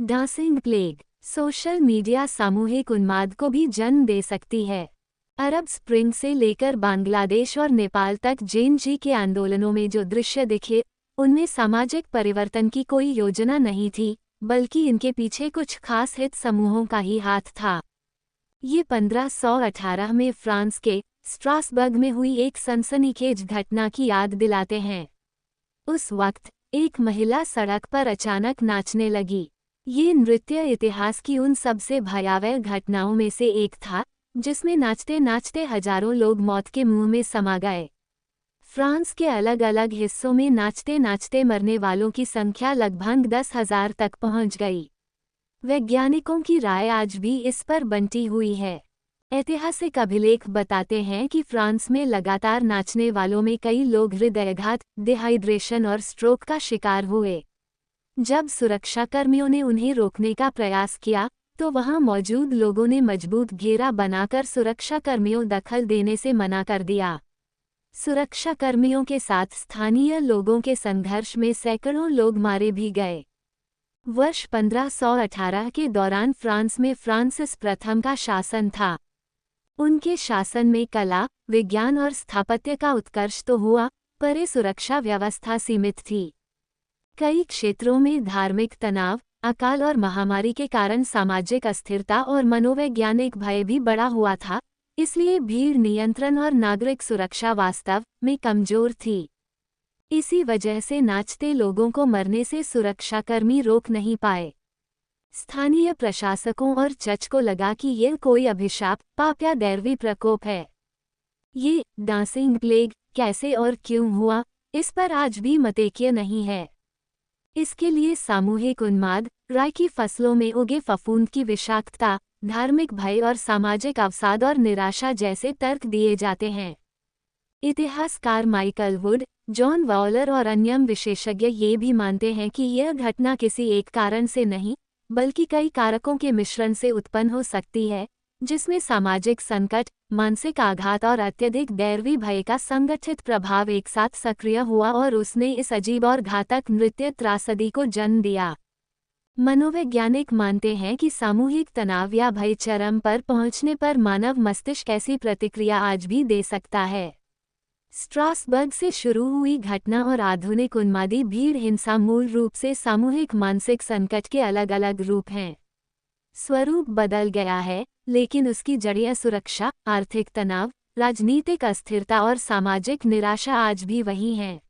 Dancing plague. Social media सामूहिक उन्माद को भी जन्म दे सकती है। अरब स्प्रिंग से लेकर बांग्लादेश और नेपाल तक जेन-जी के आंदोलनों में जो दृश्य दिखे, उनमें सामाजिक परिवर्तन की कोई योजना नहीं थी, बल्कि इनके पीछे कुछ खास हित समूहों का ही हाथ था। ये 1518 में फ्रांस के स्ट्रासबर्ग में हुई एक सनसनीखेज घटना की याद दिलाते हैं। उस वक्त एक महिला सड़क पर अचानक नाचने लगी। ये नृत्य इतिहास की उन सबसे भयावह घटनाओं में से एक था, जिसमें नाचते नाचते हजारों लोग मौत के मुंह में समा गए। फ्रांस के अलग अलग हिस्सों में नाचते नाचते मरने वालों की संख्या लगभग 10,000 तक पहुंच गई। वैज्ञानिकों की राय आज भी इस पर बंटी हुई है। ऐतिहासिक अभिलेख बताते हैं कि फ्रांस में लगातार नाचने वालों में कई लोग हृदयाघात, डिहाइड्रेशन और स्ट्रोक का शिकार हुए। जब सुरक्षाकर्मियों ने उन्हें रोकने का प्रयास किया, तो वहां मौजूद लोगों ने मजबूत घेरा बनाकर सुरक्षाकर्मियों दखल देने से मना कर दिया। सुरक्षाकर्मियों के साथ स्थानीय लोगों के संघर्ष में सैकड़ों लोग मारे भी गए। वर्ष 1518 के दौरान फ्रांस में फ्रांसिस प्रथम का शासन था। उनके शासन में कला, विज्ञान और स्थापत्य का उत्कर्ष तो हुआ, पर ये सुरक्षा व्यवस्था सीमित थी। कई क्षेत्रों में धार्मिक तनाव, अकाल और महामारी के कारण सामाजिक अस्थिरता और मनोवैज्ञानिक भय भी बढ़ा हुआ था, इसलिए भीड़ नियंत्रण और नागरिक सुरक्षा वास्तव में कमजोर थी। इसी वजह से नाचते लोगों को मरने से सुरक्षाकर्मी रोक नहीं पाए। स्थानीय प्रशासकों और चर्च को लगा कि यह कोई अभिशाप, पाप या दैवी प्रकोप है। ये डांसिंग प्लेग कैसे और क्यों हुआ, इस पर आज भी मतैक्य नहीं है। इसके लिए सामूहिक उन्माद, राई की फसलों में उगे फफूंद की विषाक्तता, धार्मिक भय और सामाजिक अवसाद और निराशा जैसे तर्क दिए जाते हैं। इतिहासकार माइकल वुड, जॉन वॉलर और अन्य विशेषज्ञ ये भी मानते हैं कि यह घटना किसी एक कारण से नहीं, बल्कि कई कारकों के मिश्रण से उत्पन्न हो सकती है, जिसमें सामाजिक संकट, मानसिक आघात और अत्यधिक दैवी भय का संगठित प्रभाव एक साथ सक्रिय हुआ और उसने इस अजीब और घातक नृत्य त्रासदी को जन्म दिया। मनोवैज्ञानिक मानते हैं कि सामूहिक तनाव या भय चरम पर पहुंचने पर मानव मस्तिष्क ऐसी प्रतिक्रिया आज भी दे सकता है। स्ट्रासबर्ग से शुरू हुई घटना और आधुनिक उन्मादी भीड़ हिंसा मूल रूप से सामूहिक मानसिक संकट के अलग अलग रूप हैं। स्वरूप बदल गया है, लेकिन उसकी जड़ें सुरक्षा, आर्थिक तनाव, राजनीतिक अस्थिरता और सामाजिक निराशा आज भी वही हैं।